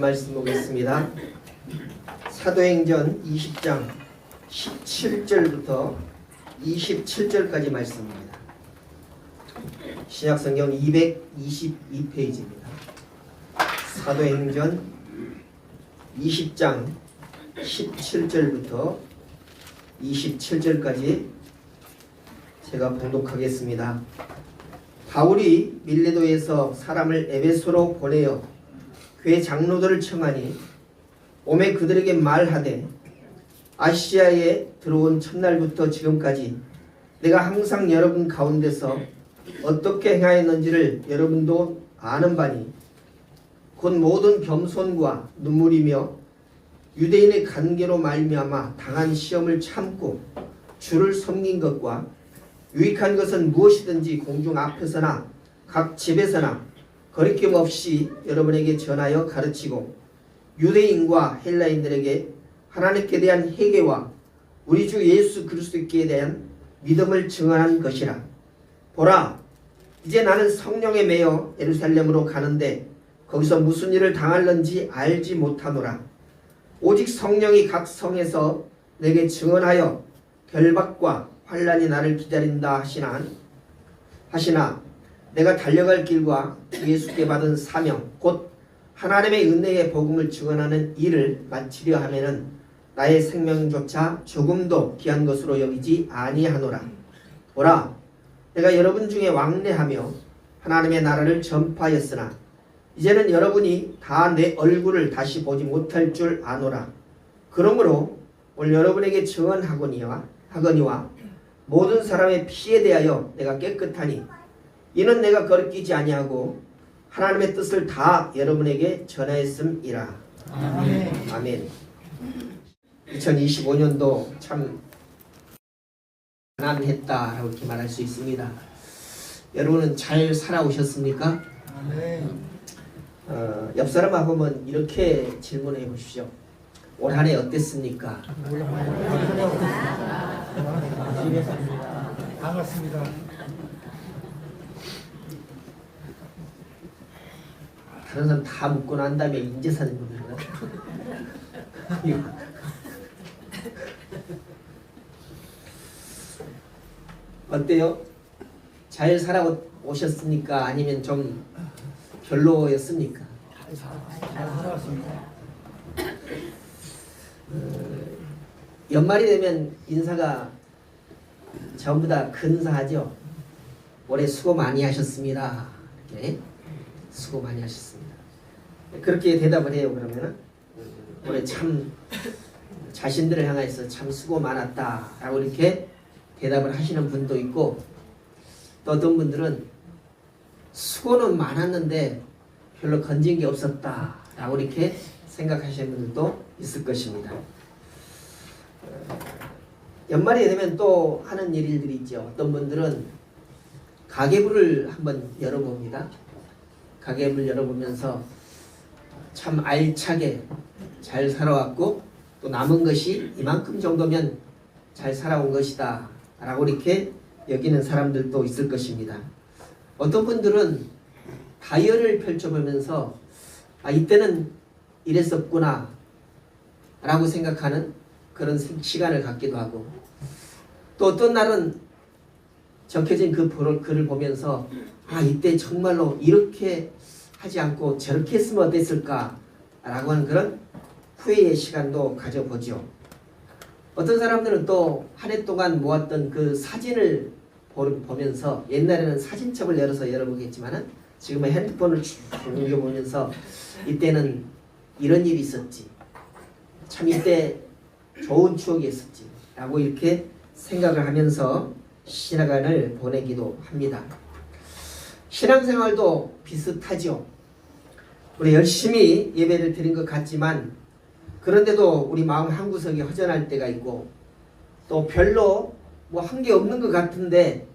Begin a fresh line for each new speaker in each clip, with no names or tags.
말씀 보겠습니다. 사도행전 20장 17절부터 27절까지 말씀입니다. 신약성경 222페이지입니다. 사도행전 20장 17절부터 27절까지 제가 봉독하겠습니다. 바울이 밀레도에서 사람을 에베소로 보내어 교회 장로들을 청하니 오매 그들에게 말하되 아시아에 들어온 첫날부터 지금까지 내가 항상 여러분 가운데서 어떻게 행하였는지를 여러분도 아는 바니 곧 모든 겸손과 눈물이며 유대인의 관계로 말미암아 당한 시험을 참고 주를 섬긴 것과 유익한 것은 무엇이든지 공중 앞에서나 각 집에서나 거리낌 없이 여러분에게 전하여 가르치고 유대인과 헬라인들에게 하나님께 대한 회개와 우리 주 예수 그리스도께 대한 믿음을 증언한 것이라. 보라, 이제 나는 성령에 매여 예루살렘으로 가는데 거기서 무슨 일을 당할는지 알지 못하노라. 오직 성령이 각 성에서 내게 증언하여 결박과 환란이 나를 기다린다 하시나 내가 달려갈 길과 예수께 받은 사명 곧 하나님의 은혜의 복음을 증언하는 일을 마치려 하면은 나의 생명조차 조금도 귀한 것으로 여기지 아니하노라. 보라, 내가 여러분 중에 왕래하며 하나님의 나라를 전파하였으나 이제는 여러분이 다 내 얼굴을 다시 보지 못할 줄 아노라. 그러므로 오늘 여러분에게 증언하거니와 모든 사람의 피에 대하여 내가 깨끗하니 이는 내가 거리끼지 아니하고 하나님의 뜻을 다 여러분에게 전하였음이라. 아멘. 아멘. 2025년도 참 가난했다라고 이렇게 말할 수 있습니다. 여러분은 잘 살아오셨습니까? 아멘. 옆 사람하고 한번 이렇게 질문해 보십시오. 올 한 해 어땠습니까?
반갑습니다.
다른 사람 다 묻고 난 다음에 인제 사는 분들은 어때요? 잘 살아오셨습니까? 아니면 좀 별로였습니까?
잘 살아왔습니다.
연말이 되면 인사가 전부 다 근사하죠. 올해 수고 많이 하셨습니다. 이렇게 수고 많이 하셨습니다. 그렇게 대답을 해요. 그러면은 올해 참 자신들을 향해서 참 수고 많았다라고 이렇게 대답을 하시는 분도 있고, 또 어떤 분들은 수고는 많았는데 별로 건진 게 없었다라고 이렇게 생각하시는 분들도 있을 것입니다. 연말이 되면 또 하는 일들이 있죠. 어떤 분들은 가계부를 한번 열어봅니다. 가계부를 열어보면서 참 알차게 잘 살아왔고 또 남은 것이 이만큼 정도면 잘 살아온 것이다 라고 이렇게 여기는 사람들도 있을 것입니다. 어떤 분들은 다이어리를 펼쳐보면서 이때는 이랬었구나 라고 생각하는 그런 시간을 갖기도 하고, 또 어떤 날은 적혀진 그 글을 보면서 이때 정말로 이렇게 하지 않고 저렇게 했으면 어땠을까 라고 하는 그런 후회의 시간도 가져보죠. 어떤 사람들은 또 한 해 동안 모았던 그 사진을 보면서, 옛날에는 사진첩을 열어서 열어보겠지만은 지금은 핸드폰을 쭉 넘겨보면서 이때는 이런 일이 있었지, 참 이때 좋은 추억이 있었지 라고 이렇게 생각을 하면서 신앙을 보내기도 합니다. 신앙생활도 비슷하죠. 우리 열심히 예배를 드린 것 같지만 그런데도 우리 마음 한구석이 허전할 때가 있고, 또 별로 뭐 한 게 없는 것 같은데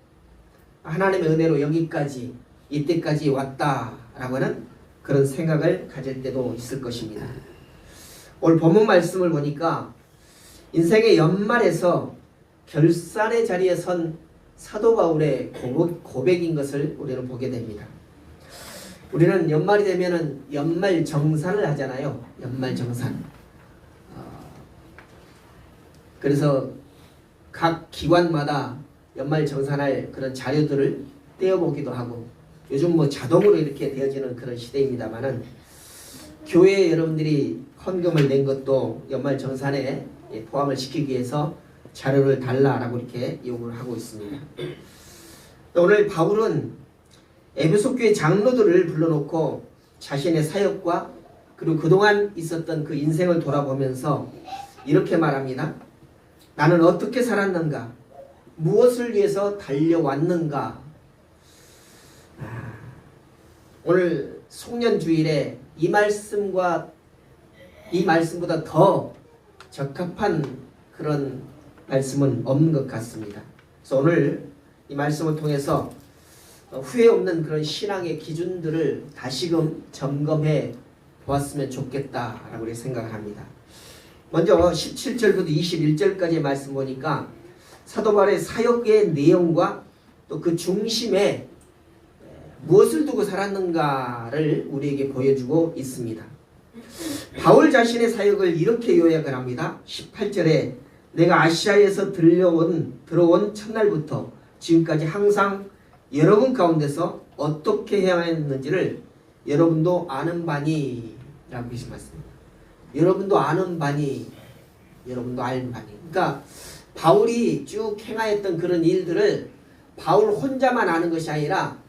하나님의 은혜로 여기까지 이때까지 왔다라고 하는 그런 생각을 가질 때도 있을 것입니다. 오늘 본문 말씀을 보니까 인생의 연말에서 결산의 자리에 선 사도 바울의 고백인 것을 우리는 보게 됩니다. 우리는 연말이 되면은 연말 정산을 하잖아요. 연말 정산. 그래서 각 기관마다 연말 정산할 그런 자료들을 떼어보기도 하고, 요즘 뭐 자동으로 이렇게 되어지는 그런 시대입니다만은, 교회에 여러분들이 헌금을 낸 것도 연말 정산에 포함을 시키기 위해서 자료를 달라라고 이렇게 요구를 하고 있습니다. 오늘 바울은 에베소 교회 장로들을 불러놓고 자신의 사역과 그리고 그동안 있었던 그 인생을 돌아보면서 이렇게 말합니다. 나는 어떻게 살았는가? 무엇을 위해서 달려왔는가? 오늘 송년주일에 이 말씀과 이 말씀보다 더 적합한 그런 말씀은 없는 것 같습니다. 그래서 오늘 이 말씀을 통해서 후회 없는 그런 신앙의 기준들을 다시금 점검해 보았으면 좋겠다라고 생각을 합니다. 먼저 17절부터 21절까지의 말씀 보니까 사도 바울의 사역의 내용과 또 그 중심에 무엇을 두고 살았는가를 우리에게 보여주고 있습니다. 바울 자신의 사역을 이렇게 요약을 합니다. 18절에 내가 아시아에서 들어온 첫날부터 지금까지 항상 여러분 가운데서 어떻게 해야 했는지를 여러분도 아는 바니 라고 말씀합니다. 여러분도 아는 바니, 여러분도 아는 바니. 그러니까 바울이 쭉 행하였던 그런 일들을 바울 혼자만 아는 것이 아니라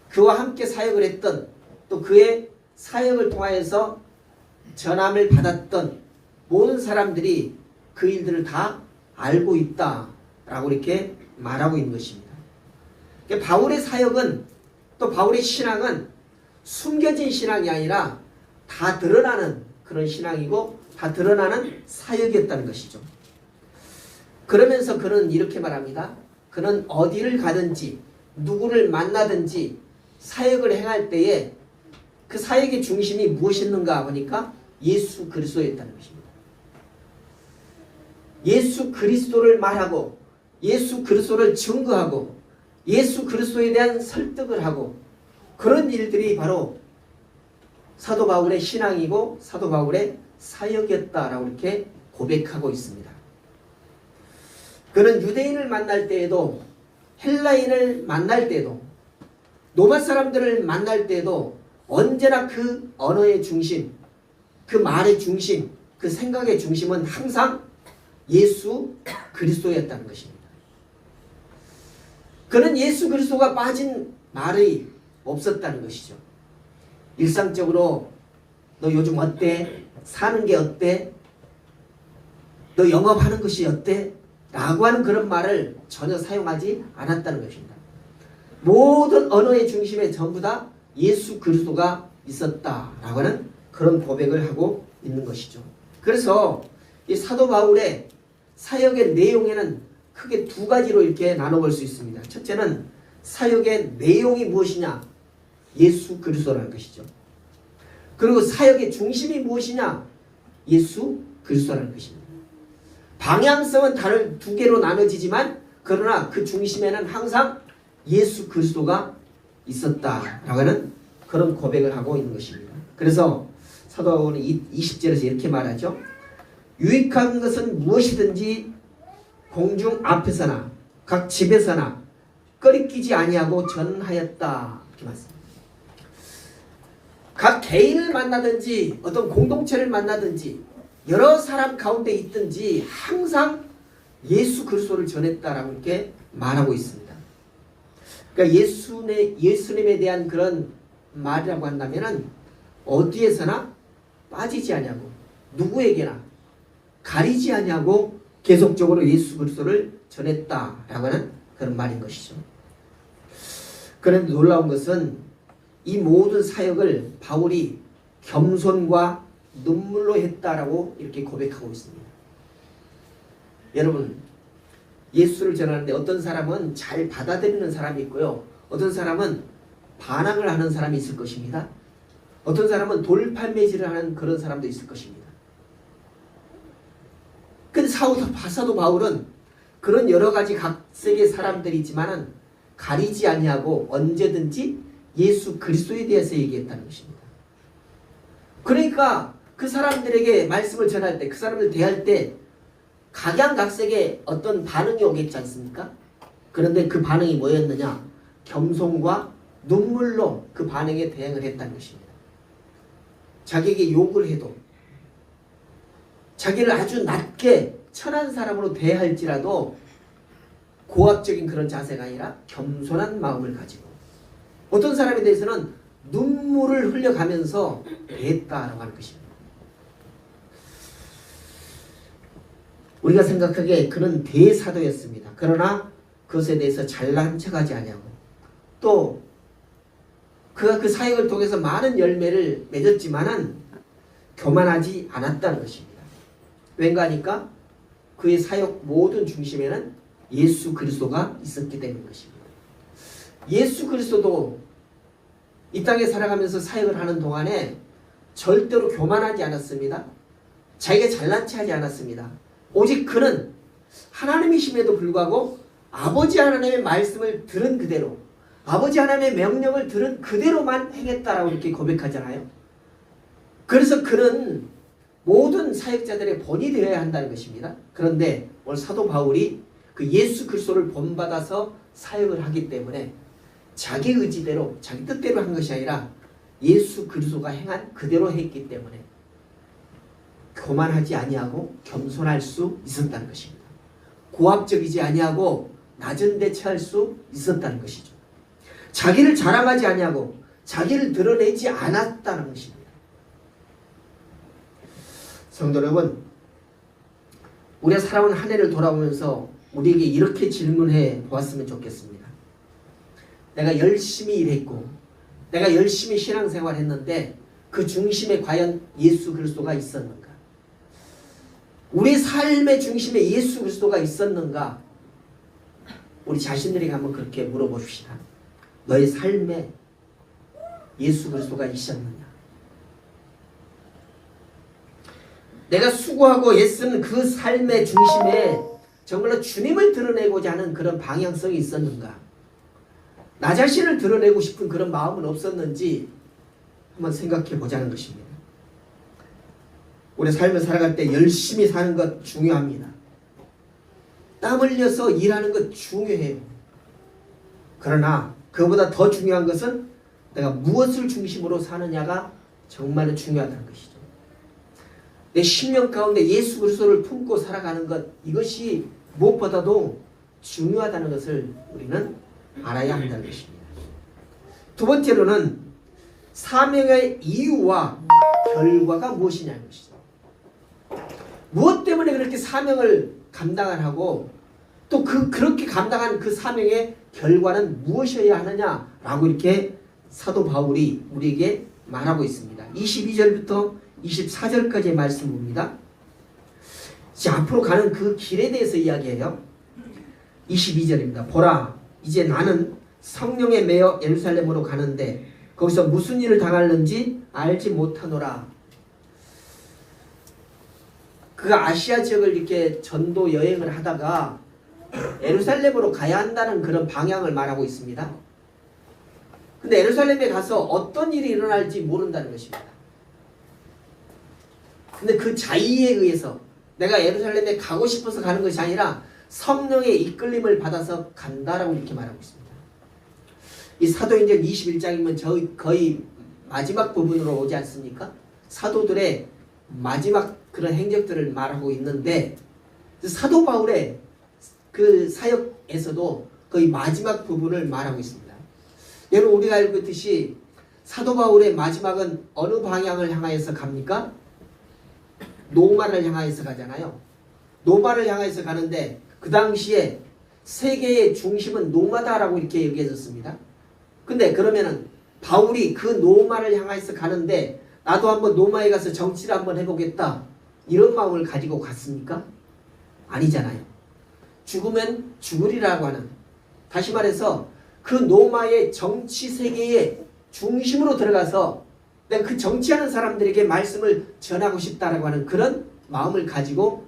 그와 함께 사역을 했던, 또 그의 사역을 통하여서 전함을 받았던 모든 사람들이 그 일들을 다 알고 있다라고 이렇게 말하고 있는 것입니다. 그러니까 바울의 사역은, 또 바울의 신앙은 숨겨진 신앙이 아니라 다 드러나는 그런 신앙이고 다 드러나는 사역이었다는 것이죠. 그러면서 그는 이렇게 말합니다. 그는 어디를 가든지 누구를 만나든지 사역을 행할 때에 그 사역의 중심이 무엇이었는가 보니까 예수 그리스도였다는 것입니다. 예수 그리스도를 말하고 예수 그리스도를 증거하고 예수 그리스도에 대한 설득을 하고, 그런 일들이 바로 사도 바울의 신앙이고 사도 바울의 사역이었다라고 이렇게 고백하고 있습니다. 그는 유대인을 만날 때에도, 헬라인을 만날 때에도, 로마 사람들을 만날 때에도 언제나 그 언어의 중심, 그 말의 중심, 그 생각의 중심은 항상 예수 그리스도였다는 것입니다. 그는 예수 그리스도가 빠진 말이 없었다는 것이죠. 일상적으로 너 요즘 어때? 사는 게 어때? 너 영업하는 것이 어때? 라고 하는 그런 말을 전혀 사용하지 않았다는 것입니다. 모든 언어의 중심에 전부 다 예수 그리스도가 있었다라고 하는 그런 고백을 하고 있는 것이죠. 그래서 이 사도 바울의 사역의 내용에는 크게 두 가지로 이렇게 나눠볼 수 있습니다. 첫째는 사역의 내용이 무엇이냐? 예수 그리스도라는 것이죠. 그리고 사역의 중심이 무엇이냐? 예수 그리스도라는 것입니다. 방향성은 다른 두 개로 나눠지지만 그러나 그 중심에는 항상 예수 그리스도가 있었다라고 하는 그런 고백을 하고 있는 것입니다. 그래서 사도 바울은 20절에서 이렇게 말하죠. 유익한 것은 무엇이든지 공중 앞에서나 각 집에서나 꺼리끼지 아니하고 전하였다. 이렇게 말씀합니다. 각 개인을 만나든지 어떤 공동체를 만나든지 여러 사람 가운데 있든지 항상 예수 그리스도를 전했다라고 이렇게 말하고 있습니다. 그러니까 예수님에 대한 그런 말이라고 한다면은 어디에서나 빠지지 않냐고, 누구에게나 가리지 않냐고 계속적으로 예수 그리스도를 전했다라고 하는 그런 말인 것이죠. 그런데 놀라운 것은 이 모든 사역을 바울이 겸손과 눈물로 했다라고 이렇게 고백하고 있습니다. 여러분, 예수를 전하는데 어떤 사람은 잘 받아들이는 사람이 있고요. 어떤 사람은 반항을 하는 사람이 있을 것입니다. 어떤 사람은 돌팔매질을 하는 그런 사람도 있을 것입니다. 근데 사도 바울은 그런 여러 가지 각색의 사람들이 있지만은 가리지 아니하고 언제든지 예수 그리스도에 대해서 얘기했다는 것입니다. 그러니까 그 사람들에게 말씀을 전할 때, 그 사람을 대할 때 각양각색의 어떤 반응이 오겠지 않습니까? 그런데 그 반응이 뭐였느냐? 겸손과 눈물로 그 반응에 대응을 했다는 것입니다. 자기에게 욕을 해도, 자기를 아주 낮게 천한 사람으로 대할지라도 고압적인 그런 자세가 아니라 겸손한 마음을 가지고, 어떤 사람에 대해서는 눈물을 흘려가면서 대했다라고 하는 것입니다. 우리가 생각하기에 그는 대사도였습니다. 그러나 그것에 대해서 잘난 척하지 아니하고, 또 그가 그 사역을 통해서 많은 열매를 맺었지만은 교만하지 않았다는 것입니다. 왠가 하니까 그의 사역 모든 중심에는 예수 그리스도가 있었기 때문인 것입니다. 예수 그리스도도 이 땅에 살아가면서 사역을 하는 동안에 절대로 교만하지 않았습니다. 자기가 잘난 체하지 않았습니다. 오직 그는 하나님이심에도 불구하고 아버지 하나님의 말씀을 들은 그대로, 아버지 하나님의 명령을 들은 그대로만 행했다라고 이렇게 고백하잖아요. 그래서 그는 모든 사역자들의 본이 되어야 한다는 것입니다. 그런데 오늘 사도 바울이 그 예수 그리스도를 본받아서 사역을 하기 때문에 자기 의지대로, 자기 뜻대로 한 것이 아니라 예수 그리스도가 행한 그대로 했기 때문에 교만하지 아니하고 겸손할 수 있었다는 것입니다. 고압적이지 아니하고 낮은 데 처할 수 있었다는 것이죠. 자기를 자랑하지 아니하고 자기를 드러내지 않았다는 것입니다. 성도 여러분, 우리가 살아온 한 해를 돌아보면서 우리에게 이렇게 질문해 보았으면 좋겠습니다. 내가 열심히 일했고, 내가 열심히 신앙생활 했는데 그 중심에 과연 예수 그리스도가 있었는가? 우리 삶의 중심에 예수 그리스도가 있었는가? 우리 자신들에게 한번 그렇게 물어봅시다. 너의 삶에 예수 그리스도가 있었느냐? 내가 수고하고 애쓰는 그 삶의 중심에 정말로 주님을 드러내고자 하는 그런 방향성이 있었는가? 나 자신을 드러내고 싶은 그런 마음은 없었는지 한번 생각해 보자는 것입니다. 우리 삶을 살아갈 때 열심히 사는 것 중요합니다. 땀 흘려서 일하는 것 중요해요. 그러나 그보다 더 중요한 것은 내가 무엇을 중심으로 사느냐가 정말로 중요하다는 것이죠. 내 심령 가운데 예수 그리스도를 품고 살아가는 것, 이것이 무엇보다도 중요하다는 것을 우리는 알아야 한다는 것입니다. 두 번째로는 사명의 이유와 결과가 무엇이냐는 것이죠. 무엇 때문에 그렇게 사명을 감당을 하고 또 그렇게 감당한 그 사명의 결과는 무엇이어야 하느냐라고 이렇게 사도 바울이 우리에게 말하고 있습니다. 22절부터 24절까지의 말씀입니다. 자, 앞으로 가는 그 길에 대해서 이야기해요. 22절입니다. 보라, 이제 나는 성령에 매여 예루살렘으로 가는데 거기서 무슨 일을 당하는지 알지 못하노라. 그 아시아 지역을 이렇게 전도 여행을 하다가 예루살렘으로 가야 한다는 그런 방향을 말하고 있습니다. 근데 예루살렘에 가서 어떤 일이 일어날지 모른다는 것입니다. 근데 그 자의에 의해서 내가 예루살렘에 가고 싶어서 가는 것이 아니라 성령의 이끌림을 받아서 간다라고 이렇게 말하고 있습니다. 이 사도행전 21장이면 거의 마지막 부분으로 오지 않습니까? 사도들의 마지막 그런 행적들을 말하고 있는데 사도 바울의 그 사역에서도 거의 마지막 부분을 말하고 있습니다. 여러분, 우리가 알고 있듯이 사도 바울의 마지막은 어느 방향을 향하여서 갑니까? 노마를 향하여서 가잖아요. 노마를 향하여서 가는데 그 당시에 세계의 중심은 노마다라고 이렇게 얘기해졌습니다. 근데 그러면은 바울이 그 노마를 향하여서 가는데 나도 한번 노마에 가서 정치를 한번 해보겠다, 이런 마음을 가지고 갔습니까? 아니잖아요. 죽으면 죽으리라고 하는, 다시 말해서 그 노마의 정치 세계의 중심으로 들어가서 내가 그 정치하는 사람들에게 말씀을 전하고 싶다라고 하는 그런 마음을 가지고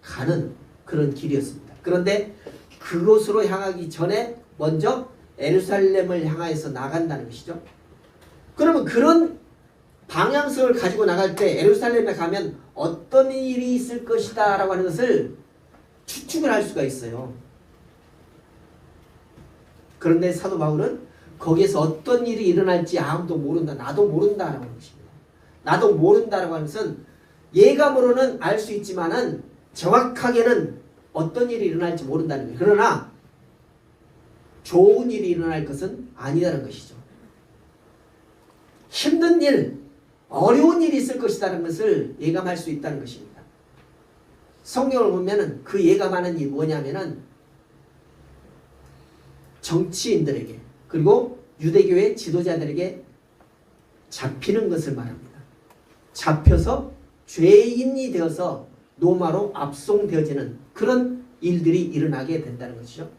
가는 그런 길이었습니다. 그런데 그곳으로 향하기 전에 먼저 예루살렘을 향하여서 나간다는 것이죠. 그러면 그런 방향성을 가지고 나갈 때 예루살렘에 가면 어떤 일이 있을 것이다 라고 하는 것을 추측을 할 수가 있어요. 그런데 사도 바울은 거기에서 어떤 일이 일어날지 아무도 모른다. 나도 모른다라고 하는 것입니다. 나도 모른다라고 하는 것은 예감으로는 알 수 있지만은 정확하게는 어떤 일이 일어날지 모른다는 거예요. 그러나 좋은 일이 일어날 것은 아니라는 것이죠. 힘든 일, 어려운 일이 있을 것이라는 것을 예감할 수 있다는 것입니다. 성경을 보면은 그 예감하는 일이 뭐냐면은 정치인들에게 그리고 유대교의 지도자들에게 잡히는 것을 말합니다. 잡혀서 죄인이 되어서 로마로 압송되어지는 그런 일들이 일어나게 된다는 것이죠.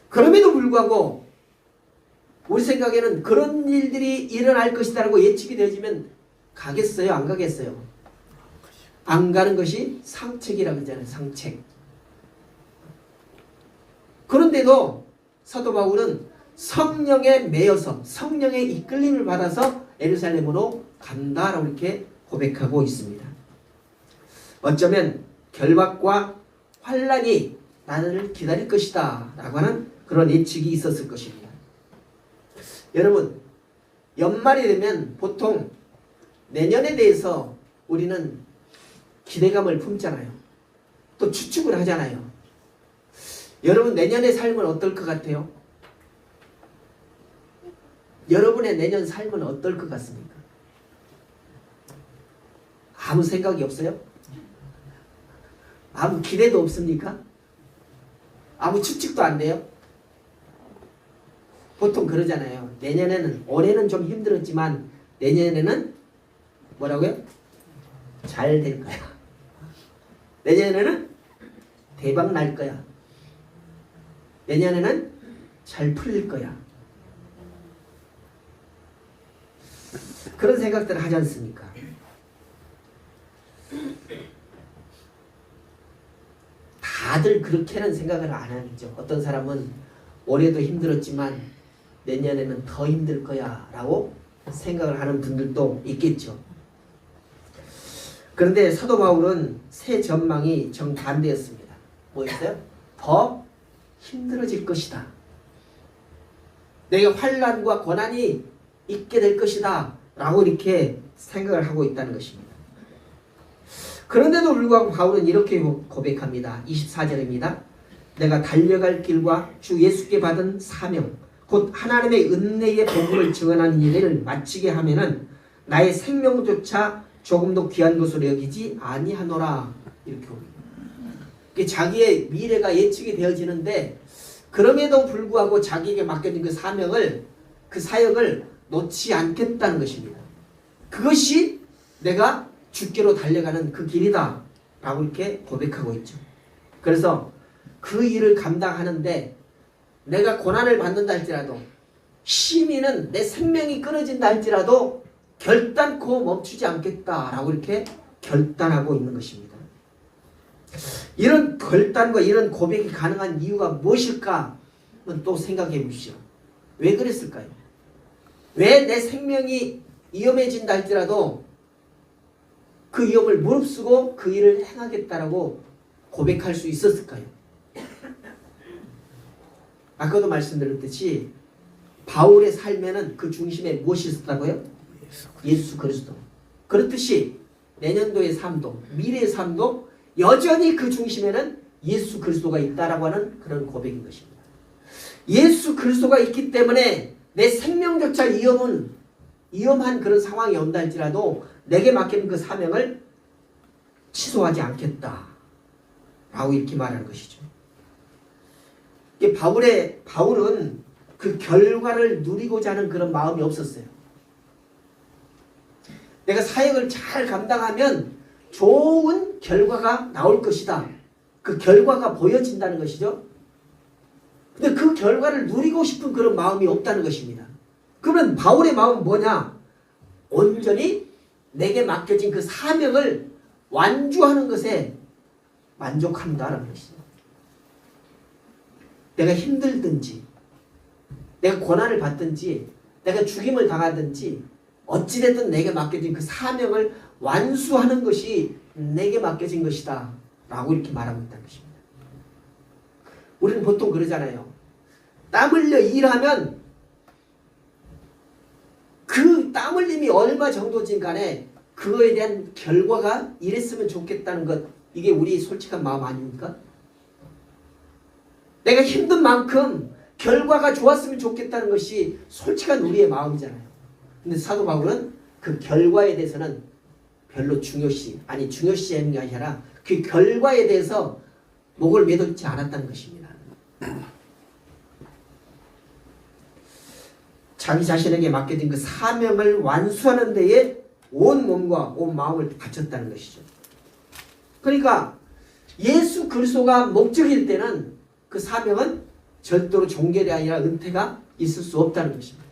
그럼에도 불구하고 우리 생각에는 그런 일들이 일어날 것이다라고 예측이 되어지면 가겠어요? 안 가겠어요? 안 가는 것이 상책이라고 하잖아요. 상책. 그런데도 사도 바울은 성령에 매여서 성령의 이끌림을 받아서 예루살렘으로 간다라고 이렇게 고백하고 있습니다. 어쩌면 결박과 환란이 나를 기다릴 것이다 라고 하는 그런 예측이 있었을 것입니다. 여러분, 연말이 되면 보통 내년에 대해서 우리는 기대감을 품잖아요. 또 추측을 하잖아요. 여러분 내년의 삶은 어떨 것 같아요? 여러분의 내년 삶은 어떨 것 같습니까? 아무 생각이 없어요? 아무 기대도 없습니까? 아무 추측도 안 돼요? 보통 그러잖아요. 내년에는, 올해는 좀 힘들었지만 내년에는 뭐라고요? 잘 될 거야. 내년에는 대박 날 거야. 내년에는 잘 풀릴 거야. 그런 생각들을 하지 않습니까? 다들 그렇게는 생각을 안 하죠. 어떤 사람은 올해도 힘들었지만 내년에는 더 힘들 거야 라고 생각을 하는 분들도 있겠죠. 그런데 사도 바울은 새 전망이 정반대였습니다. 뭐였어요? 더 힘들어질 것이다. 내게 환난과 고난이 있게 될 것이다 라고 이렇게 생각을 하고 있다는 것입니다. 그런데도 불구하고 바울은 이렇게 고백합니다. 24절입니다. 내가 달려갈 길과 주 예수께 받은 사명 곧 하나님의 은혜의 복음을 증언하는 일을 마치게 하면은 나의 생명조차 조금도 귀한 것으로 여기지 아니하노라. 이렇게 옵니다. 자기의 미래가 예측이 되어지는데 그럼에도 불구하고 자기에게 맡겨진 그 사명을, 그 사역을 놓지 않겠다는 것입니다. 그것이 내가 주께로 달려가는 그 길이다 라고 이렇게 고백하고 있죠. 그래서 그 일을 감당하는데 내가 고난을 받는다 할지라도, 시민은 내 생명이 끊어진다 할지라도 결단코 멈추지 않겠다라고 이렇게 결단하고 있는 것입니다. 이런 결단과 이런 고백이 가능한 이유가 무엇일까? 또 생각해 보시죠. 왜 그랬을까요? 왜 내 생명이 위험해진다 할지라도 그 위험을 무릅쓰고 그 일을 행하겠다라고 고백할 수 있었을까요? 아까도 말씀드렸듯이 바울의 삶에는 그 중심에 무엇이 있었다고요? 예수 그리스도. 그렇듯이 내년도의 삶도, 미래의 삶도 여전히 그 중심에는 예수 그리스도가 있다라고 하는 그런 고백인 것입니다. 예수 그리스도가 있기 때문에 내 생명조차 위험한 그런 상황이 온다 할지라도 내게 맡긴 그 사명을 취소하지 않겠다 라고 이렇게 말하는 것이죠. 바울은 그 결과를 누리고자 하는 그런 마음이 없었어요. 내가 사역을 잘 감당하면 좋은 결과가 나올 것이다. 그 결과가 보여진다는 것이죠. 근데 그 결과를 누리고 싶은 그런 마음이 없다는 것입니다. 그러면 바울의 마음은 뭐냐? 온전히 내게 맡겨진 그 사명을 완주하는 것에 만족한다는 것이죠. 내가 힘들든지 내가 고난을 받든지 내가 죽임을 당하든지 어찌됐든 내게 맡겨진 그 사명을 완수하는 것이 내게 맡겨진 것이다 라고 이렇게 말하고 있다는 것입니다. 우리는 보통 그러잖아요. 땀 흘려 일하면 그 땀 흘림이 얼마 정도진 간에 그거에 대한 결과가 이랬으면 좋겠다는 것, 이게 우리 솔직한 마음 아닙니까? 내가 힘든 만큼 결과가 좋았으면 좋겠다는 것이 솔직한 우리의 마음이잖아요. 근데 사도 바울은 그 결과에 대해서는 별로 중요시하는 게 아니라 그 결과에 대해서 목을 매놓지 않았다는 것입니다. 자기 자신에게 맡겨진 그 사명을 완수하는 데에 온 몸과 온 마음을 바쳤다는 것이죠. 그러니까 예수 그리스도가 목적일 때는 그 사명은 절대로 종결이 아니라 은퇴가 있을 수 없다는 것입니다.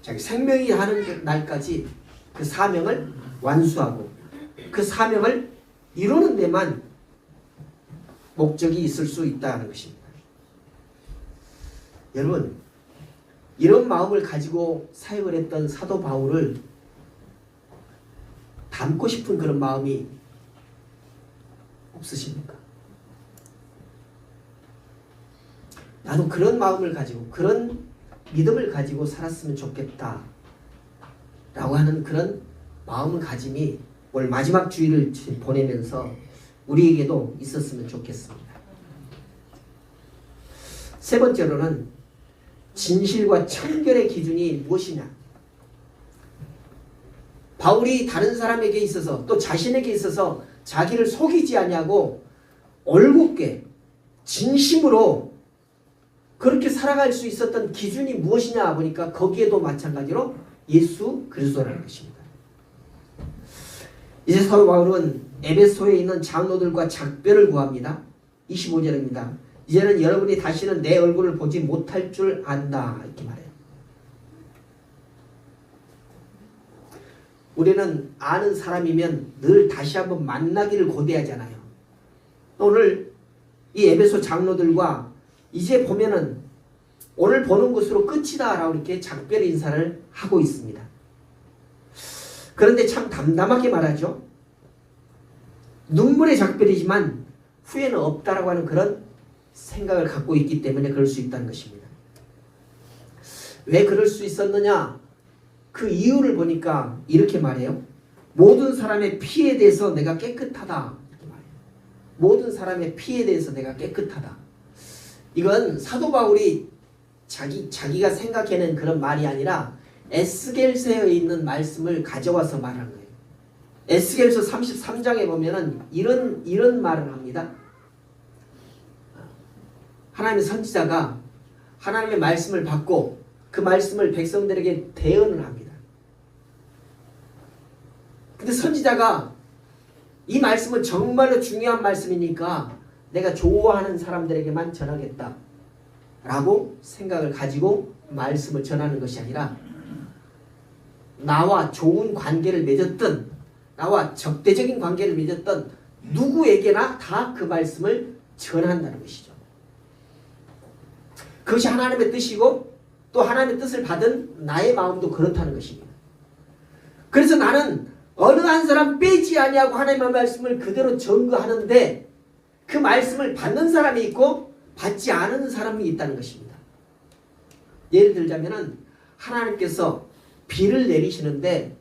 자기 생명이 하는 날까지 그 사명을 완수하고 그 사명을 이루는 데만 목적이 있을 수 있다는 것입니다. 여러분, 이런 마음을 가지고 사역을 했던 사도 바울을 닮고 싶은 그런 마음이 없으십니까? 나도 그런 마음을 가지고 그런 믿음을 가지고 살았으면 좋겠다 라고 하는 그런 마음을 가짐이 오늘 마지막 주일을 보내면서 우리에게도 있었으면 좋겠습니다. 세 번째로는 진실과 청결의 기준이 무엇이냐. 바울이 다른 사람에게 있어서 또 자신에게 있어서 자기를 속이지 아니하고 올곧게 진심으로 그렇게 살아갈 수 있었던 기준이 무엇이냐 보니까 거기에도 마찬가지로 예수 그리스도라는 것입니다. 이제 사도 바울은 에베소에 있는 장로들과 작별을 구합니다. 25절입니다. 이제는 여러분이 다시는 내 얼굴을 보지 못할 줄 안다 이렇게 말해요. 우리는 아는 사람이면 늘 다시 한번 만나기를 고대하잖아요. 오늘 이 에베소 장로들과 이제 보면은 오늘 보는 것으로 끝이다 라고 이렇게 작별 인사를 하고 있습니다. 그런데 참 담담하게 말하죠. 눈물의 작별이지만 후회는 없다라고 하는 그런 생각을 갖고 있기 때문에 그럴 수 있다는 것입니다. 왜 그럴 수 있었느냐? 그 이유를 보니까 이렇게 말해요. 모든 사람의 피에 대해서 내가 깨끗하다. 이렇게 말해요. 모든 사람의 피에 대해서 내가 깨끗하다. 이건 사도 바울이 자기가 생각해낸 그런 말이 아니라 에스겔서에 있는 말씀을 가져와서 말한 거예요. 에스겔서 33장에 보면은 이런 말을 합니다. 하나님의 선지자가 하나님의 말씀을 받고 그 말씀을 백성들에게 대언을 합니다. 근데 선지자가 이 말씀은 정말로 중요한 말씀이니까 내가 좋아하는 사람들에게만 전하겠다 라고 생각을 가지고 말씀을 전하는 것이 아니라 나와 좋은 관계를 맺었던, 나와 적대적인 관계를 맺었던 누구에게나 다 그 말씀을 전한다는 것이죠. 그것이 하나님의 뜻이고 또 하나님의 뜻을 받은 나의 마음도 그렇다는 것입니다. 그래서 나는 어느 한 사람 빼지 아니하고 하나님의 말씀을 그대로 전거하는데 그 말씀을 받는 사람이 있고 받지 않은 사람이 있다는 것입니다. 예를 들자면은 하나님께서 비를 내리시는데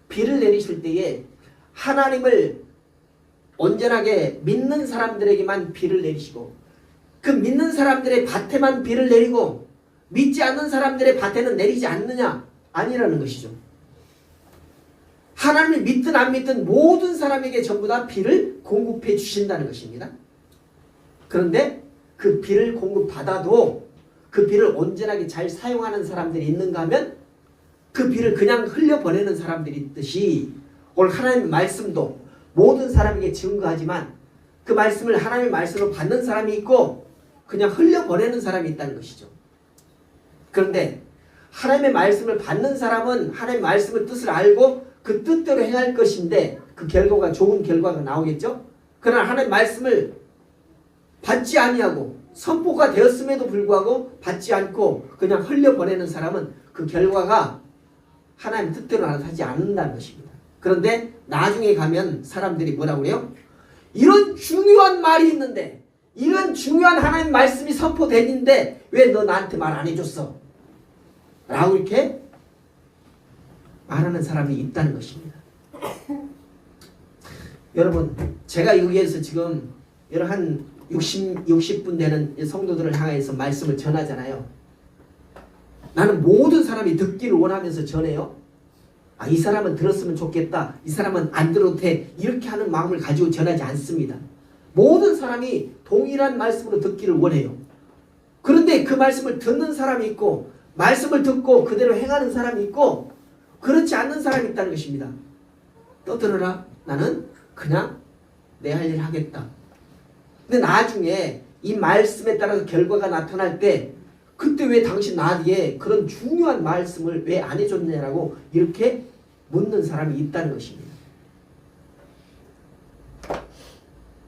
비를 내리실 때에 하나님을 온전하게 믿는 사람들에게만 비를 내리시고 그 믿는 사람들의 밭에만 비를 내리고 믿지 않는 사람들의 밭에는 내리지 않느냐? 아니라는 것이죠. 하나님을 믿든 안 믿든 모든 사람에게 전부 다 비를 공급해 주신다는 것입니다. 그런데 그 비를 공급받아도 그 비를 온전하게 잘 사용하는 사람들이 있는가 하면 그 비를 그냥 흘려보내는 사람들이 있듯이 오늘 하나님의 말씀도 모든 사람에게 증거하지만 그 말씀을 하나님의 말씀으로 받는 사람이 있고 그냥 흘려보내는 사람이 있다는 것이죠. 그런데 하나님의 말씀을 받는 사람은 하나님의 말씀의 뜻을 알고 그 뜻대로 행할 것인데 그 결과가 좋은 결과가 나오겠죠. 그러나 하나님의 말씀을 받지 아니하고 선포가 되었음에도 불구하고 받지 않고 그냥 흘려보내는 사람은 그 결과가 하나님 뜻대로 나타나지 않는다는 것입니다. 그런데 나중에 가면 사람들이 뭐라고 그래요? 이런 중요한 말이 있는데, 이런 중요한 하나님 말씀이 선포되는데 왜 너 나한테 말 안 해줬어? 라고 이렇게 말하는 사람이 있다는 것입니다. 여러분, 제가 여기에서 지금 여러 한 60분 되는 성도들을 향해서 말씀을 전하잖아요. 나는 모든 사람이 듣기를 원하면서 전해요. 아, 이 사람은 들었으면 좋겠다, 이 사람은 안 들어도 돼, 이렇게 하는 마음을 가지고 전하지 않습니다. 모든 사람이 동일한 말씀으로 듣기를 원해요. 그런데 그 말씀을 듣는 사람이 있고, 말씀을 듣고 그대로 행하는 사람이 있고, 그렇지 않는 사람이 있다는 것입니다. 떠들어라, 나는 그냥 내 할 일 하겠다. 근데 나중에 이 말씀에 따라서 결과가 나타날 때, 그때 왜 당신 나에게 그런 중요한 말씀을 왜 안 해줬냐라고 이렇게 묻는 사람이 있다는 것입니다.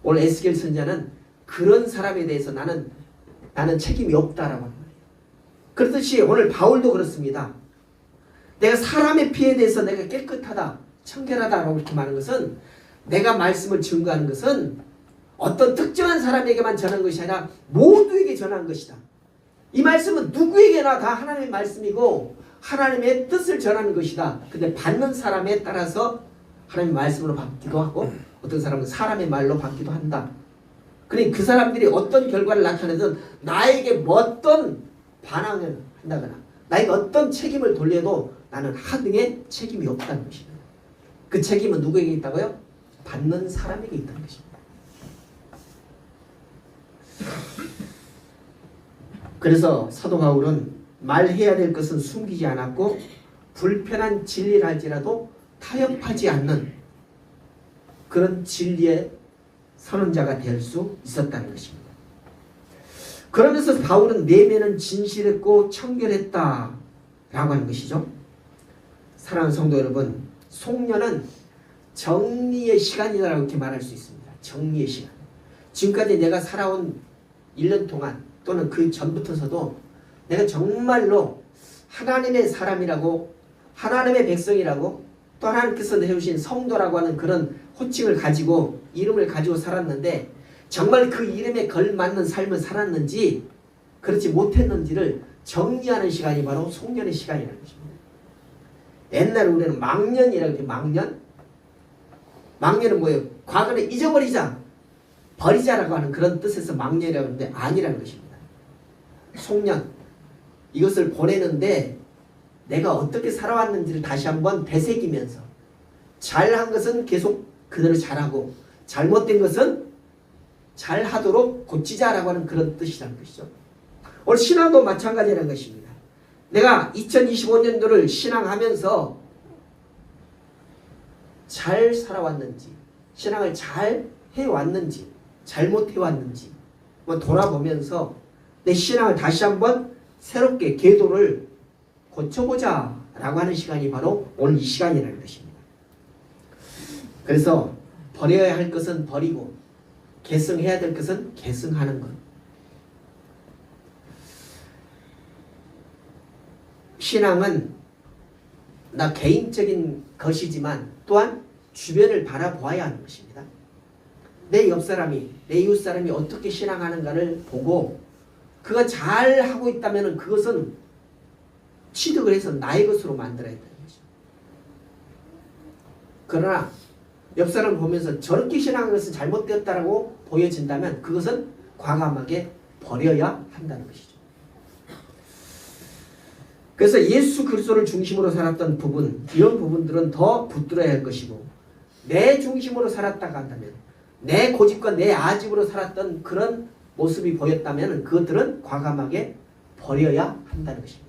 오늘 에스겔 선지자는 그런 사람에 대해서 나는 책임이 없다라고 하는 거예요. 그렇듯이 오늘 바울도 그렇습니다. 내가 사람의 피에 대해서 내가 깨끗하다, 청결하다라고 이렇게 말하는 것은, 내가 말씀을 증거하는 것은 어떤 특정한 사람에게만 전한 것이 아니라 모두에게 전한 것이다. 이 말씀은 누구에게나 다 하나님의 말씀이고 하나님의 뜻을 전하는 것이다. 근데 받는 사람에 따라서 하나님의 말씀으로 받기도 하고 어떤 사람은 사람의 말로 받기도 한다. 그러니 그 사람들이 어떤 결과를 나타내든 나에게 어떤 반항을 한다거나 나에게 어떤 책임을 돌려도 나는 하등의 책임이 없다는 것입니다. 그 책임은 누구에게 있다고요? 받는 사람에게 있다는 것입니다. 그래서 사도 바울은 말해야 될 것은 숨기지 않았고 불편한 진리를 할지라도 타협하지 않는 그런 진리의 선언자가 될 수 있었다는 것입니다. 그러면서 바울은 내면은 진실했고 청결했다 라고 하는 것이죠. 사랑하는 성도 여러분, 송년은 정리의 시간이라고 이렇게 말할 수 있습니다. 정리의 시간. 지금까지 내가 살아온 1년 동안 또는 그 전부터서도 내가 정말로 하나님의 사람이라고, 하나님의 백성이라고, 또 하나님께서 내주신 성도라고 하는 그런 호칭을 가지고, 이름을 가지고 살았는데 정말 그 이름에 걸맞는 삶을 살았는지 그렇지 못했는지를 정리하는 시간이 바로 송년의 시간이라는 것입니다. 옛날에 우리는 망년이라고 해요. 망년은 뭐예요? 과거를 잊어버리자, 버리자라고 하는 그런 뜻에서 망년이라고 하는데 아니라는 것입니다. 송년, 이것을 보내는데 내가 어떻게 살아왔는지를 다시 한번 되새기면서, 잘한 것은 계속 그대로 잘하고 잘못된 것은 잘하도록 고치자라고 하는 그런 뜻이라는 것이죠. 오늘 신앙도 마찬가지라는 것입니다. 내가 2025년도를 신앙하면서 잘 살아왔는지, 신앙을 잘 해왔는지, 잘못해왔는지 돌아보면서 내 신앙을 다시 한번 새롭게 궤도를 고쳐보자 라고 하는 시간이 바로 오늘 이 시간이라는 것입니다. 그래서 버려야 할 것은 버리고 계승해야 될 것은 계승하는 것. 신앙은 나 개인적인 것이지만 또한 주변을 바라보아야 하는 것입니다. 내 옆사람이, 내 이웃사람이 어떻게 신앙하는가를 보고 그가 잘하고 있다면 그것은 취득을 해서 나의 것으로 만들어야 되는 거죠. 그러나 옆사람을 보면서 저렇게 신앙하는 것은 잘못되었다라고 보여진다면 그것은 과감하게 버려야 한다는 것이죠. 그래서 예수 그리스도를 중심으로 살았던 부분, 이런 부분들은 더 붙들어야 할 것이고, 내 중심으로 살았다가 한다면, 내 고집과 내 아집으로 살았던 그런 모습이 보였다면 그것들은 과감하게 버려야 한다는 것입니다.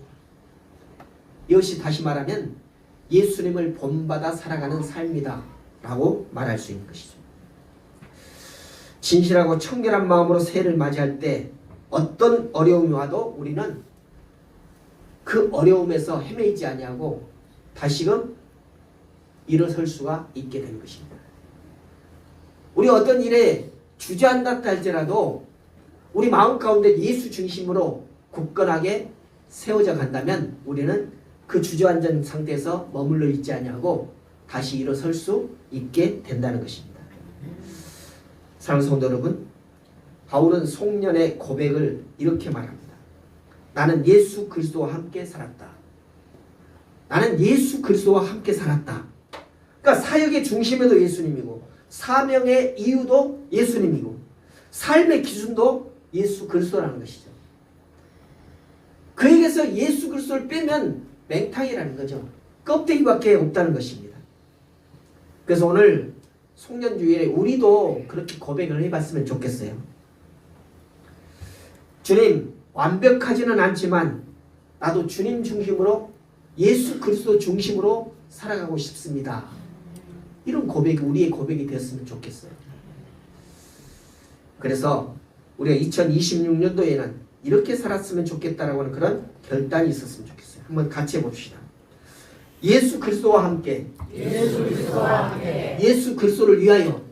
이것이 다시 말하면 예수님을 본받아 살아가는 삶이다 라고 말할 수 있는 것이죠. 진실하고 청결한 마음으로 새해를 맞이할 때 어떤 어려움이 와도 우리는 그 어려움에서 헤매이지 아니하고 다시금 일어설 수가 있게 되는 것입니다. 우리 어떤 일에 주저앉았다 할지라도 우리 마음 가운데 예수 중심으로 굳건하게 세워져 간다면 우리는 그 주저앉은 상태에서 머물러 있지 아니하고 다시 일어설 수 있게 된다는 것입니다. 사랑하는 성도 여러분, 바울은 송년의 고백을 이렇게 말합니다. 나는 예수 그리스도와 함께 살았다. 나는 예수 그리스도와 함께 살았다. 그러니까 사역의 중심에도 예수님이고 사명의 이유도 예수님이고 삶의 기준도 예수 그리스도라는 것이죠. 그에게서 예수 그리스도를 빼면 맹탕이라는 거죠. 껍데기밖에 없다는 것입니다. 그래서 오늘 송년주일에 우리도 그렇게 고백을 해봤으면 좋겠어요. 주님, 완벽하지는 않지만 나도 주님 중심으로 예수 그리스도 중심으로 살아가고 싶습니다. 이런 고백이 우리의 고백이 되었으면 좋겠어요. 그래서 우리가 2026년도에는 이렇게 살았으면 좋겠다라고 하는 그런 결단이 있었으면 좋겠어요. 한번 같이 해봅시다. 예수 그리스도와 함께 예수 그리스도를 위하여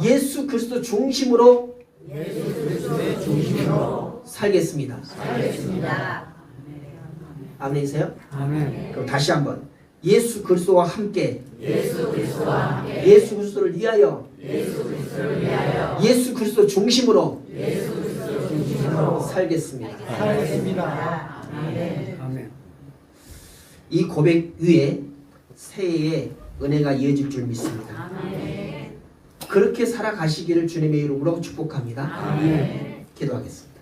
예수 그리스도 중심으로 살겠습니다. 아멘이세요?
아멘.
그럼 다시 한번 예수 그리스도와 함께 예수 그리스도를 위하여 예수 그리스도 중심으로 살겠습니다.
살겠습니다. 아멘.
이 고백 위에 새해의 은혜가 이어질 줄 믿습니다. 그렇게 살아가시기를 주님의 이름으로 축복합니다. 기도하겠습니다.